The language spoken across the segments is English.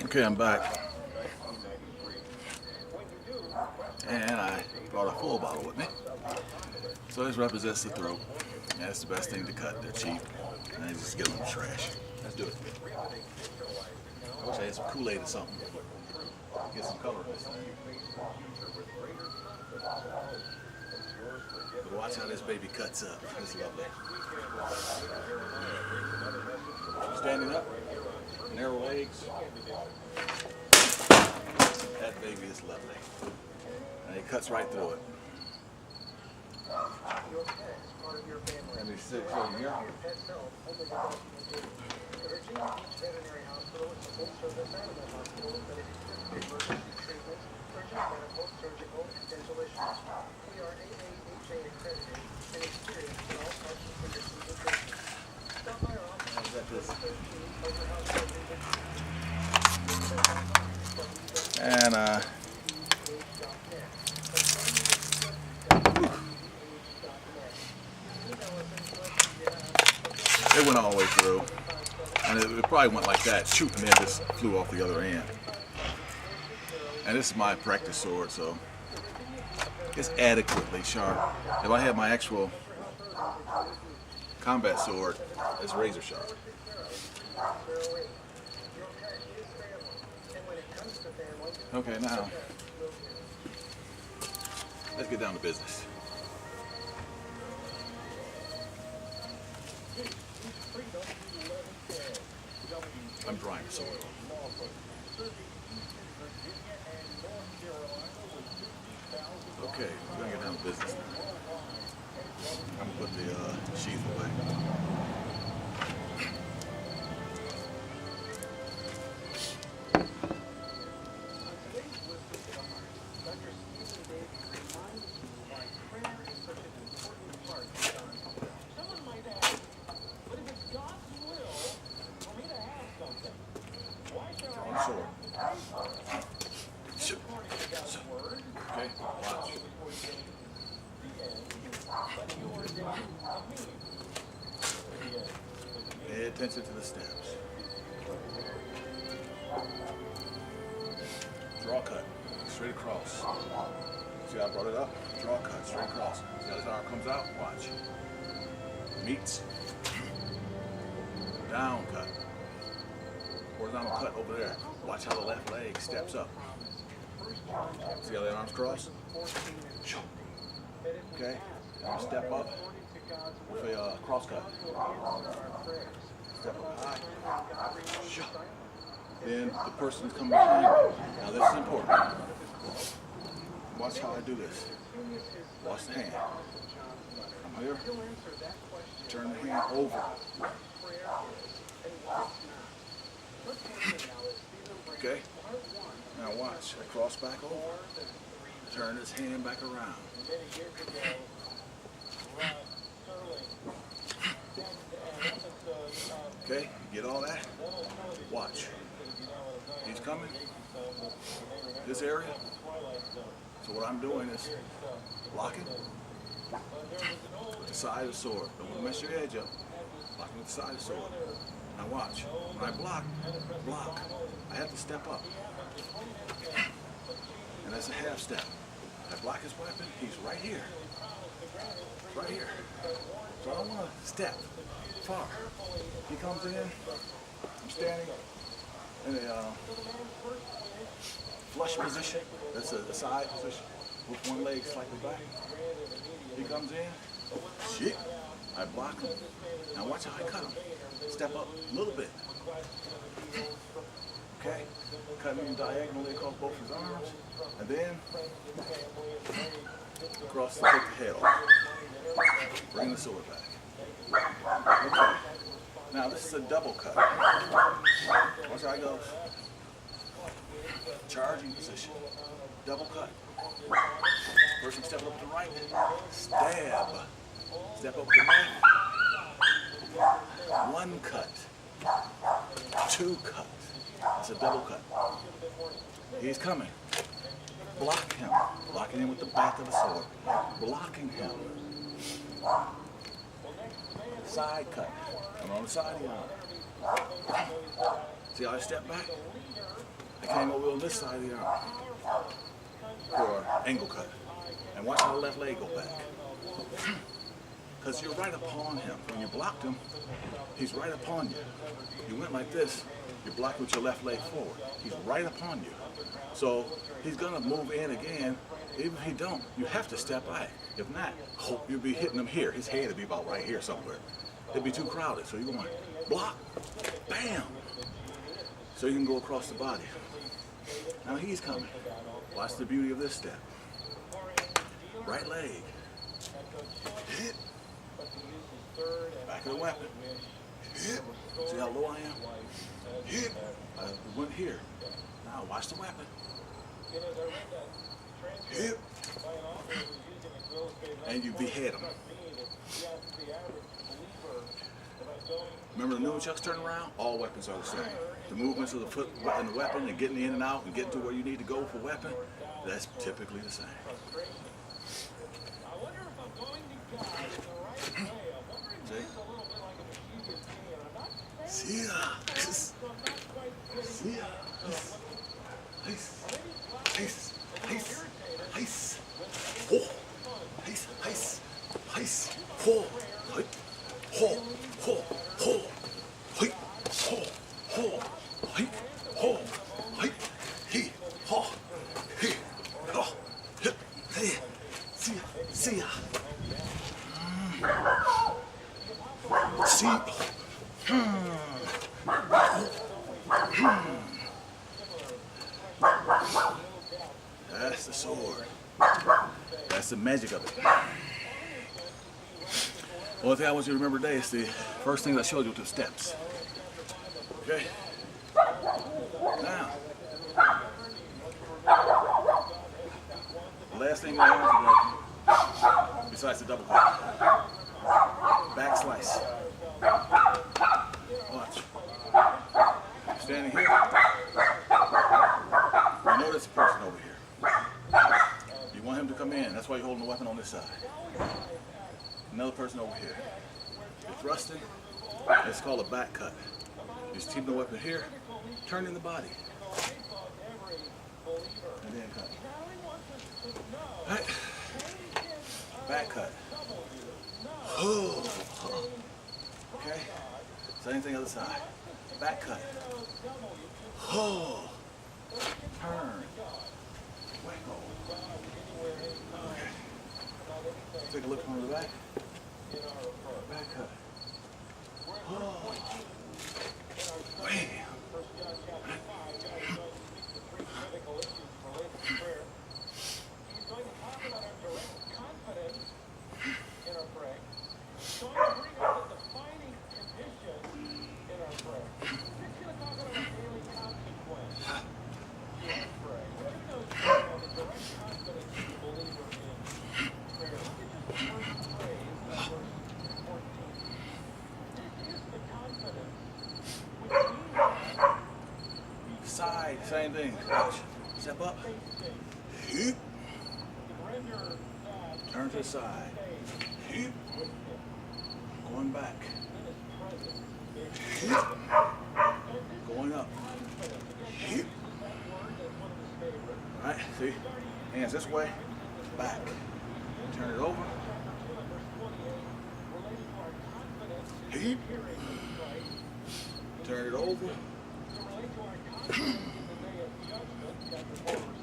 Okay, I'm back, and I brought a full bottle with me. So this represents the throat. Yeah, it's the best thing to cut. They're cheap, and I just get them in the trash. Let's do it. I wish I had some Kool-Aid or something. Get some color in this thing. But watch how this baby cuts up. It's lovely. Standing up, narrow legs. That baby is lovely. And it cuts right through it. Let me sit over here. And it went all the way through, and it probably went like that, shoot, and then just flew off the other end. And this is my practice sword, so it's adequately sharp. If I had my actual combat sword, it's razor sharp. Okay, now let's get down to business. I'm drying the sword. Okay, we're gonna get down to business now. I'm gonna put the sheath away. Sword. Okay, watch. Pay attention to the steps. Draw cut, straight across. See how I brought it up? Draw cut, straight across. See how this arm comes out? Watch. Meets. Down cut. Horizontal cut over there. Watch how the left leg steps up. See how the arms cross? Okay, now step up with a cross cut. Step up high. Then the person is coming behind you. Now this is important. Watch how I do this. Watch the hand. Come here. Turn the hand over. Okay, now watch, I cross back over, turn his hand back around. Okay, you get all that? Watch, he's coming, this area, so what I'm doing is blocking with the side of the sword. Don't want to mess your edge up, blocking with the side of the sword. Now watch, when I block, I have to step up. And that's a half step. I block his weapon, he's right here. Right here. So I don't want to step far. He comes in, I'm standing in a flush position. That's a side position with one leg slightly back. He comes in, shit, I block him. Now watch how I cut him. Step up a little bit. Okay, cutting him diagonally across both his arms, and then across to take the head off. Bring the sword back. Okay, now this is a double cut. Watch how it goes. Charging position. Double cut. First I'm stepping up to the right. Stab. Step up to the left. One cut. Two cut. It's a double cut. He's coming. Block him. Blocking him with the back of the sword. Blocking him. Side cut. I'm on the side of the arm. See how I step back? I came over on this side of the arm for an angle cut. And watch how the left leg go back. Because you're right upon him. When you blocked him, he's right upon you. You went like this, you blocked with your left leg forward. He's right upon you. So he's gonna move in again. Even if he don't, you have to step back. If not, you'll be hitting him here. His head will be about right here somewhere. It'll be too crowded. So you're going block, bam. So you can go across the body. Now he's coming. Watch the beauty of this step. Right leg. Hit. Back of the weapon. Hit. See how low I am? Hit. I went here. Now watch the weapon. Hit. And you behead him. Remember the nunchucks turn around? All weapons are the same. The movements of the foot and the weapon and getting in and out and getting to where you need to go for weapon, that's typically the same. See ya. See ya. Heis. Heis. Heis. Heis. Oh. Heis. Heis. Heis. Oh. Heis. Oh. Oh. Oh. Heis. Oh. Oh. Heis. Oh. Heis. He. Oh. He. Oh. Hey. See ya. See ya. See. That's the sword. That's the magic of it. Only thing I want you to remember today is the first thing I showed you with the steps. Okay? Now, the last thing I want you to do, besides the double cut, back slice. Watch. Standing here, you notice a person over here. You want him to come in, that's why you're holding the weapon on this side. Another person over here. You're thrusting, it's called a back cut. You're just keeping the weapon here, turning the body. And then cut. Right. Back cut. Okay? Same thing other side. Back cut. Oh. Turn. Wacko. Okay. Take a look from the back. Back cut. Oh. Bam. Side, same thing. Watch. Step up. Heap. Turn to the side. Heap. Going back. Heap. Going up. Heap. Alright, see? Hands this way. Back. Turn it over. Heap. Turn it over.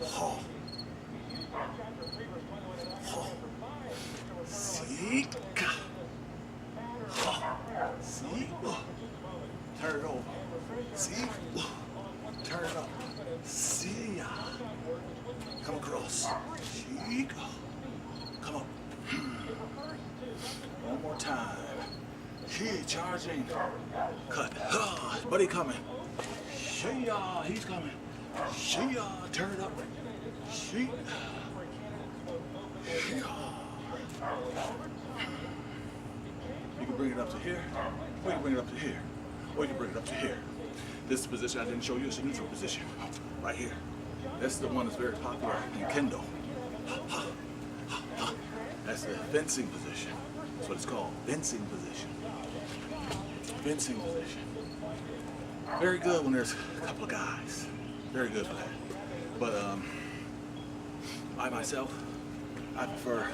Oh. Oh. See? Oh. See? Oh. Turn it over. See? Oh. Turn it up. See ya. Come across. See? Come up. One more time. He charging. Cut. Buddy coming. Shia, he's coming. Shia, turn it up. Shia. You can bring it up to here, or you can bring it up to here, or you can bring it up to here. This is the position I didn't show you, it's a neutral position. Right here. That's the one that's very popular in Kendo. That's the fencing position. That's what it's called. Fencing position. Fencing position. Very good when there's a couple of guys. Very good for that. But I myself, I prefer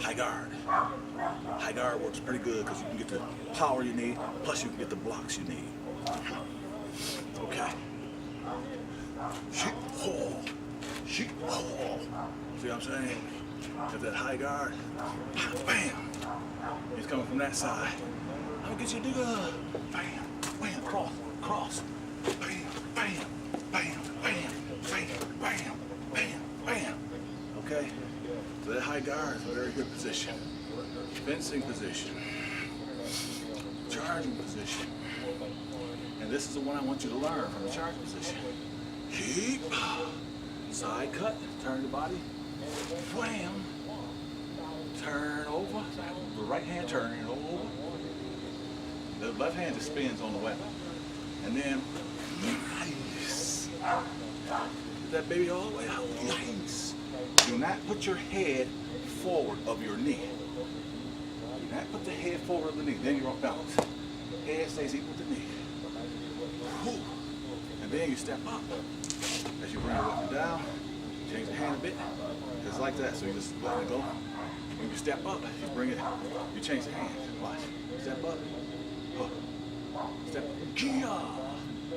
high guard. High guard works pretty good because you can get the power you need, plus you can get the blocks you need. Okay. Sheep hole. Sheep hole. See what I'm saying? If that high guard, bam. He's coming from that side. I'm gonna get you, nigga. Bam, bam, cross. Bam, bam, bam, bam, bam, bam, bam, bam. Okay? So that high guard is a very good position. Fencing position. Charging position. And this is the one I want you to learn from the charging position. Keep. Side cut, turn the body. Wham. Turn over. The right hand turning over. The left hand just spins on the weapon. And then, nice. Get that baby all the way out. Nice. Do not put your head forward of your knee. Do not put the head forward of the knee. Then you're off balance. Head stays equal to knee. Whew. And then you step up. As you bring the weapon down, change the hand a bit. Just like that. So you just let it go. When you step up, you bring it, you change the hand. Watch. Step up. Step up.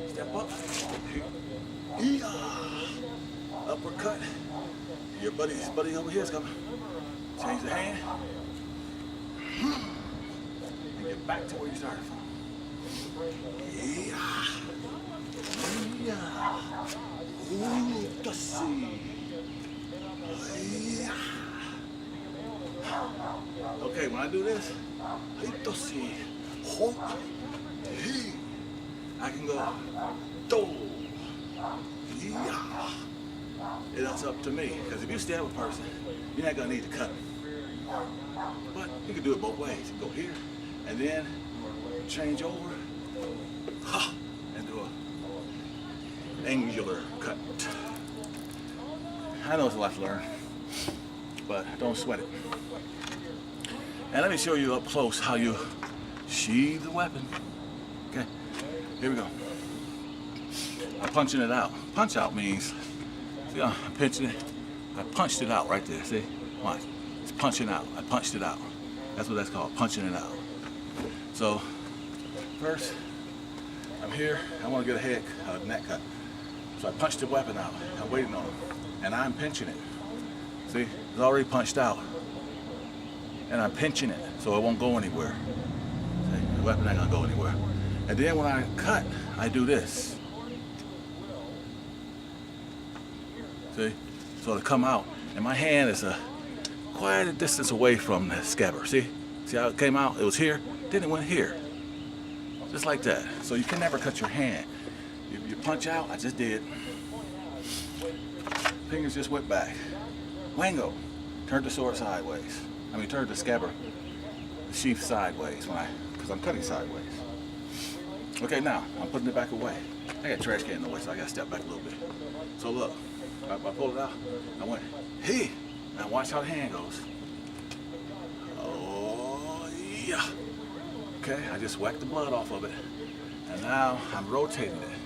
Step up. Uppercut. Your buddy over here is coming. Change the hand. And get back to where you started from. Ooh, dusty. Okay, when I do this, I can go do. It's up to me, because if you stab a person, you're not gonna need to cut them. But you can do it both ways. You can go here, and then change over, and do an angular cut. I know it's a lot to learn, but don't sweat it. And let me show you up close how you sheathe the weapon. Okay, here we go. I'm punching it out. Punch out means, see, I'm pinching it. I punched it out right there, see? Watch, it's punching out. I punched it out. That's what that's called, punching it out. So, first, I'm here, I want to get a neck cut. So I punched the weapon out. I'm waiting on it. And I'm pinching it. See, it's already punched out. And I'm pinching it so it won't go anywhere. See, the weapon ain't gonna go anywhere. And then when I cut, I do this. See? So to come out, and my hand is quite a distance away from the scabbard. See? See how it came out? It was here, then it went here. Just like that. So you can never cut your hand. You punch out, I just did. Fingers just went back. Wango. Turn the sword sideways. Turn the scabbard, the sheath sideways because I'm cutting sideways. Okay, now I'm putting it back away. I got a trash can in the way, so I got to step back a little bit. So look, I pulled it out. I went, hey. Now watch how the hand goes. Oh yeah. Okay, I just whacked the blood off of it, and now I'm rotating it.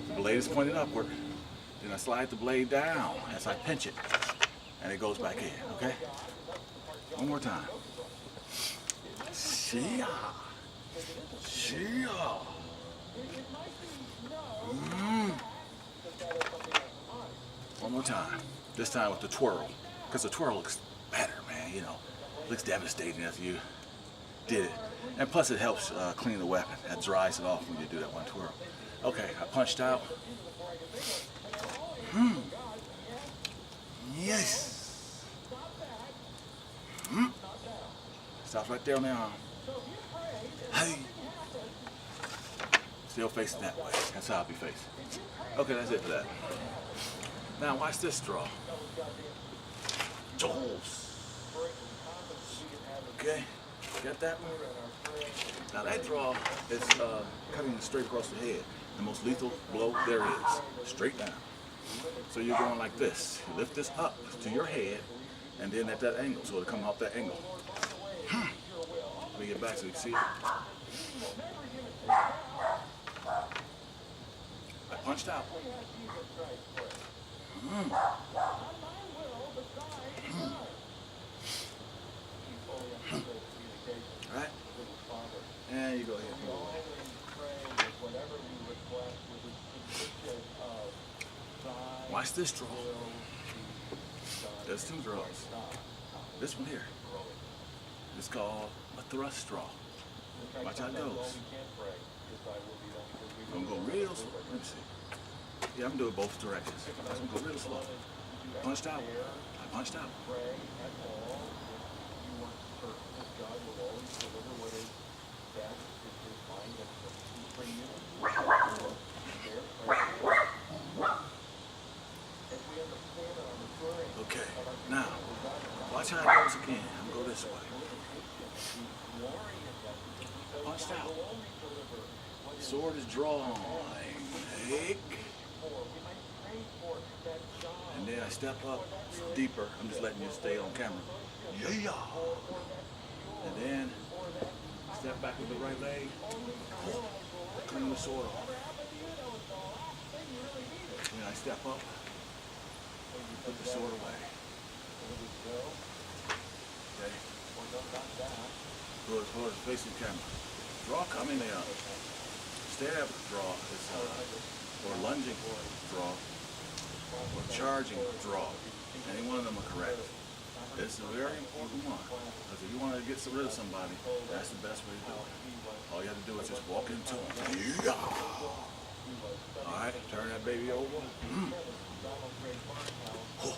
The blade is pointed upward. Then I slide the blade down as I pinch it. And it goes back in, okay? One more time. Shia. One more time. This time with the twirl. Because the twirl looks better, man, you know. It looks devastating after you did it. And plus it helps clean the weapon. That dries it off when you do that one twirl. Okay, I punched out. Yes. Stops right there on the arm. Hey. Still facing that way. That's how I'll be facing. Okay, that's it for that. Now watch this draw. Jaws. Okay, got that one? Now that draw is cutting straight across the head. The most lethal blow there is. Straight down. So you're going like this. You lift this up to your head, and then at that angle, so it'll come off that angle. Let me get back so you can see it. I punched out. Right? And you go ahead and go away. Watch this draw. There's two draws. This one here is called a thrust draw. Watch how it goes. I'm gonna go real slow. Let me see. Yeah, I'm doing both directions. I'm gonna go real slow. Punched out. I punched out. Okay, now, watch how it goes again. I'm gonna go this way. Punched out. Sword is drawn. Take. And then I step up deeper. I'm just letting you stay on camera. Yeah. And then step back with the right leg. Clean the sword off. Then I step up. Put the sword away. Okay. Good. Facing camera. Draw coming there. Stab draw is or lunging draw or charging draw. Any one of them are correct. It's a very important one because if you want to get rid of somebody, that's the best way to do it. All you have to do is just walk into them. Yeah. All right, turn that baby over. Oh.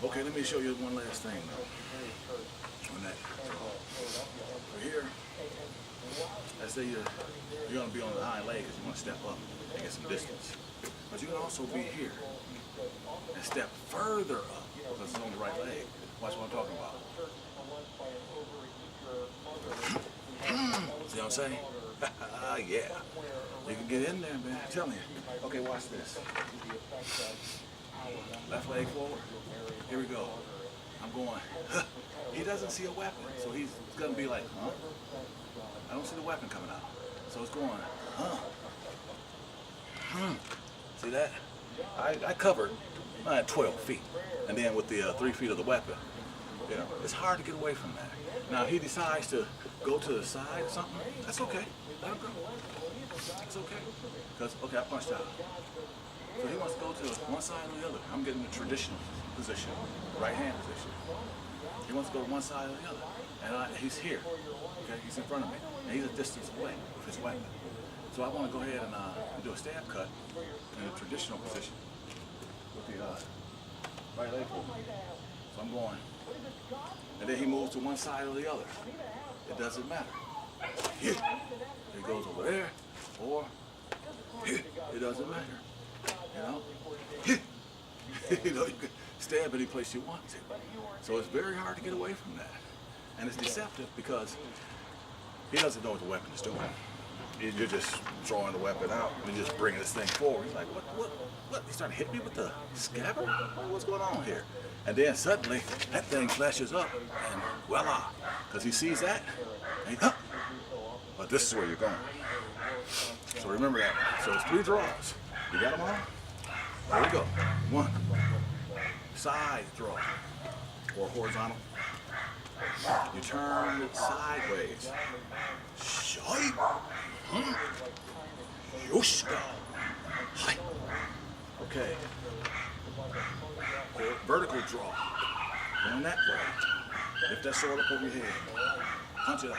Okay, let me show you one last thing though. On that draw. For here, let's say you're going to be on the hind leg because you want to step up and get some distance. But you can also be here and step further up because it's on the right leg. Watch what I'm talking about. See what I'm saying? Yeah. You can get in there, man. I'm telling you. Okay, watch this. Left leg forward. Here we go. I'm going. He doesn't see a weapon, so he's going to be like, huh? I don't see the weapon coming out. So it's going, huh? See that? I covered 12 feet. And then with the 3 feet of the weapon, you know, it's hard to get away from that. Now, if he decides to go to the side or something, that's okay. Let him go. It's okay. Because, okay, I punched out. So he wants to go to one side or the other. I'm getting the traditional position, right hand position. He wants to go to one side or the other. And he's here. Okay, he's in front of me. And he's a distance away with his weapon. So I want to go ahead and do a stab cut in a traditional position with the right leg forward. So I'm going. And then he moves to one side or the other. It doesn't matter. Here. He goes over there. Or here. It doesn't matter. You know? Here. You know, you can stab any place you want to. So it's very hard to get away from that. And it's deceptive because he doesn't know what the weapon is doing. You're just throwing the weapon out and just bringing this thing forward. He's like, what? He's trying to hit me with the scabbard? What's going on here? And then suddenly, that thing flashes up and voila. Because he sees that, and he, huh. But this is where you're going. So remember that. So it's 3 draws. You got them all? There we go. 1. Side draw. Or horizontal. You turn it sideways. Shoi. Yoshka. Hi. Okay. Vertical draw. Going that way. Lift that sword up over your head. Punch it out.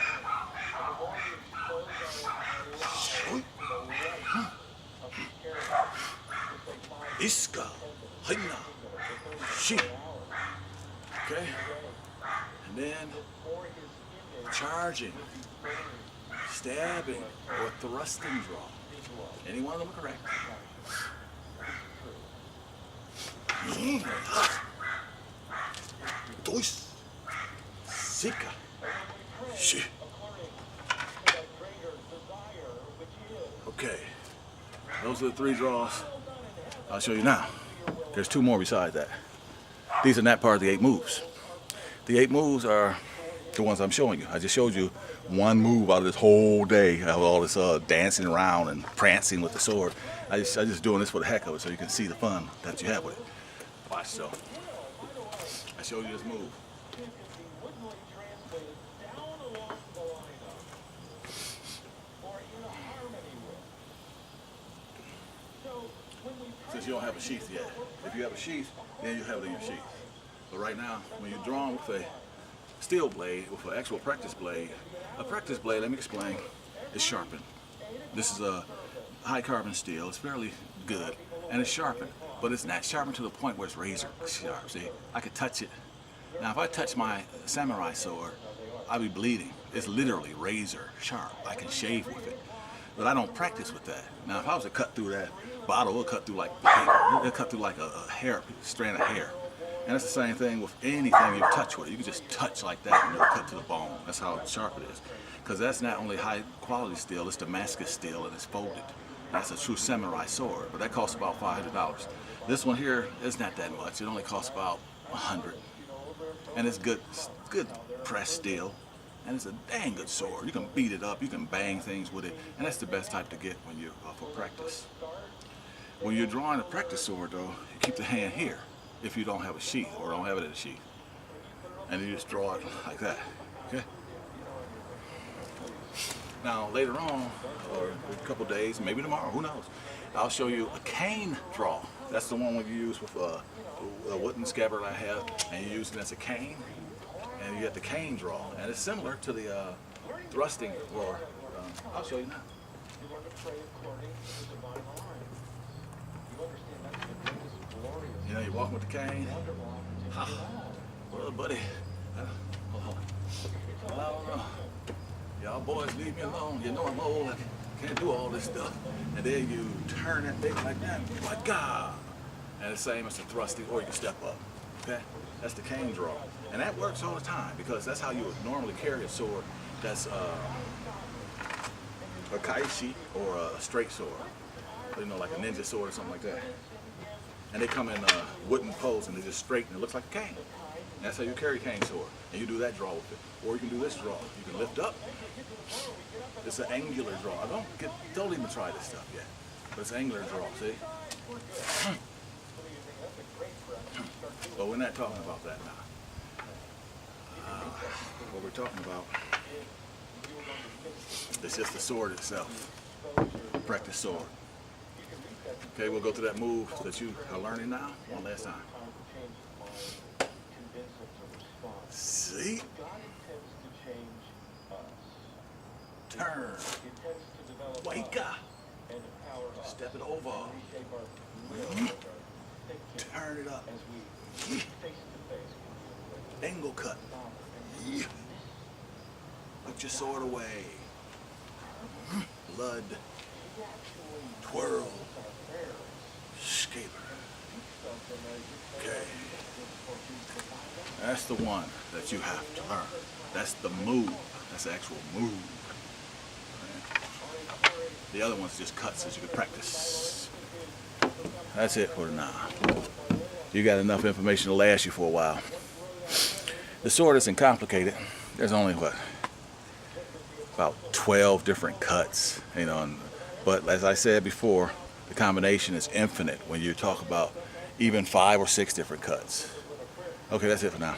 Shoi. Iska. Haina. Shi. Okay. And then charging, stabbing, or thrusting draw. Any one of them are correct. Dois. Sika. Shi. Okay. Those are the 3 draws. I'll show you now. There's 2 more besides that. These are not part of the 8 moves. The 8 moves are the ones I'm showing you. I just showed you one move out of this whole day of all this dancing around and prancing with the sword. I just doing this for the heck of it, so you can see the fun that you have with it. Watch, so I showed you this move. Since you don't have a sheath yet. If you have a sheath, then you have it in your sheath. But right now, when you're drawing with a steel blade, with an actual practice blade, a practice blade, let me explain, is sharpened. This is a high carbon steel. It's fairly good, and it's sharpened. But it's not sharpened to the point where it's razor sharp. See, I could touch it. Now, if I touch my samurai sword, I'll be bleeding. It's literally razor sharp. I can shave with it. But I don't practice with that. Now, if I was to cut through that bottle, it'll cut through like it'll cut through like a hair, strand of hair. And it's the same thing with anything you touch with it. You can just touch like that and it'll cut to the bone. That's how sharp it is. Because that's not only high quality steel, it's Damascus steel and it's folded. That's a true samurai sword, but that costs about $500. This one here is not that much. It only costs about $100. And it's good pressed steel. And it's a dang good sword. You can beat it up, you can bang things with it, and that's the best type to get when you're for practice. When you're drawing a practice sword, though, you keep the hand here if you don't have a sheath or don't have it in a sheath, and you just draw it like that. Okay. Now later on, or a couple days, maybe tomorrow, who knows? I'll show you a cane draw. That's the one you use with a wooden scabbard I have, and you use it as a cane. And you get the cane draw, and it's similar to the thrusting, or I'll show you now. You know, you're walking with the cane. Well, buddy, y'all boys leave me alone. You know I'm old, I can't do all this stuff. And then you turn that thing like that, like God. And the same as the thrusting, or you can step up. Okay, that's the cane draw. And that works all the time because that's how you would normally carry a sword that's a kaishi or a straight sword. You know, like a ninja sword or something like that. And they come in wooden poles and they're just straight and it looks like a cane. And that's how you carry a cane sword. And you do that draw with it. Or you can do this draw. You can lift up. It's an angular draw. Don't even try this stuff yet. But it's an angular draw, see? But we're not talking about that now. What we're talking about is just the sword itself. Practice sword. Okay, we'll go to that move that you are learning now one last time. See? Turn. Wake up. Step it over. Turn it up. Angle cut. Put your sword away. Blood. Twirl. Scaber. Okay. That's the one that you have to learn. That's the move. That's the actual move. The other one's just cuts that you can practice. That's it for now. You got enough information to last you for a while. The sword isn't complicated. There's only about 12 different cuts, you know, but as I said before, the combination is infinite when you talk about even 5 or 6 different cuts. Okay, that's it for now.